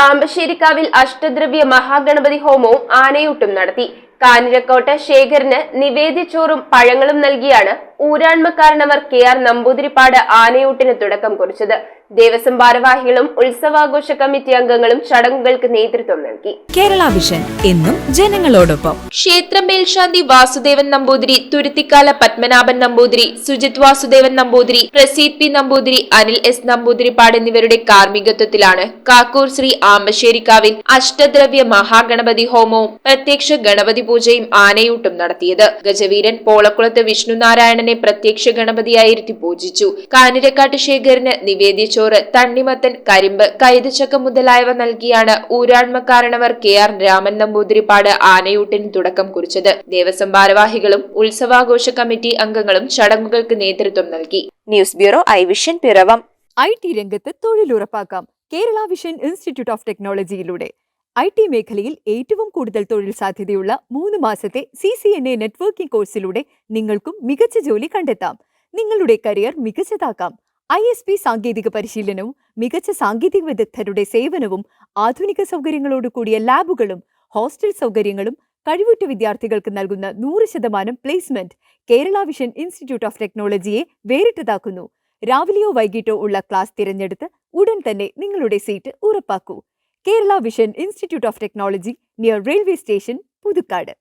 ആമ്പശ്ശേരിക്കാവിൽ അഷ്ടദ്രവ്യ മഹാഗണപതി ഹോമവും ആനയൂട്ടും നടത്തി. കാഞ്ഞിരക്കോട്ട് ശേഖരന് നിവേദ്യച്ചോറും പഴങ്ങളും നൽകിയാണ് ഊരാൺമക്കാരനവർ KR നമ്പൂതിരിപ്പാട് ആനയൂട്ടിന് തുടക്കം കുറിച്ചത്. ദേവസ്വം ഭാരവാഹികളും ഉത്സവാഘോഷ കമ്മിറ്റി അംഗങ്ങളും ചടങ്ങുകൾക്ക് നേതൃത്വം നൽകി. കേരള വിഷൻ എന്നും ജനങ്ങളോടൊപ്പം. ക്ഷേത്രം മേൽശാന്തി വാസുദേവൻ നമ്പൂതിരി, തുരുത്തിക്കാല പത്മനാഭൻ നമ്പൂതിരി, സുജിത് വാസുദേവൻ നമ്പൂതിരി, പ്രസീദ് P നമ്പൂതിരി, അനിൽ S നമ്പൂതിരിപ്പാട് എന്നിവരുടെ കാർമ്മികത്വത്തിലാണ് കാക്കൂർ ശ്രീ ആമ്പശ്ശേരിക്കാവിൽ അഷ്ടദ്രവ്യ മഹാഗണപതി ഹോമവും പ്രത്യക്ഷ ഗണപതി പൂജയും ആനയൂട്ടും നടത്തിയത്. ഗജവീരൻ പോളക്കുളത്ത് വിഷ്ണുനാരായണനെ പ്രത്യക്ഷ ഗണപതിയായിരുത്തി പൂജിച്ചു. കാഞ്ഞിരക്കാട്ട് ശേഖരന് നിവേദ്യച്ചോറ്, തണ്ണിമത്തൻ, കരിമ്പ്, കൈതച്ചക്ക മുതലായവ നൽകിയാണ് ഊരാൺമക്കാരനവർ KR രാമൻ നമ്പൂതിരിപ്പാട് ആനയൂട്ടിന് തുടക്കം കുറിച്ചത്. ദേവസ്വം ഭാരവാഹികളും ഉത്സവാഘോഷ കമ്മിറ്റി അംഗങ്ങളും ചടങ്ങുകൾക്ക് നേതൃത്വം നൽകി. News bureau I vision Piravom. IT രംഗത്ത് തൊഴിലുറപ്പാക്കാം കേരള വിഷൻ ഇൻസ്റ്റിറ്റ്യൂട്ട് ഓഫ് ടെക്നോളജിയിലൂടെ. IT മേഖലയിൽ ഏറ്റവും കൂടുതൽ തൊഴിൽ സാധ്യതയുള്ള 3 മാസത്തെ CCNA നെറ്റ്വർക്കിംഗ് കോഴ്സിലൂടെ നിങ്ങൾക്കും മികച്ച ജോലി കണ്ടെത്താം. നിങ്ങളുടെ കരിയർ മികച്ചതാക്കാം. ISP സാങ്കേതിക പരിശീലനവും മികച്ച സാങ്കേതിക വിദഗ്ധരുടെ സേവനവും ആധുനിക സൗകര്യങ്ങളോടുകൂടിയ ലാബുകളും ഹോസ്റ്റൽ സൗകര്യങ്ങളും കഴിവുറ്റ വിദ്യാർത്ഥികൾക്ക് നൽകുന്ന 100% placement Kerala vision institute of ടെക്നോളജിയെ വേറിട്ടതാക്കുന്നു. രാവിലെയോ വൈകിട്ടോ ഉള്ള ക്ലാസ് തിരഞ്ഞെടുത്ത് ഉടൻ തന്നെ നിങ്ങളുടെ സീറ്റ് ഉറപ്പാക്കൂ. Kerala vision institute of technology, near railway station, Puthukkad.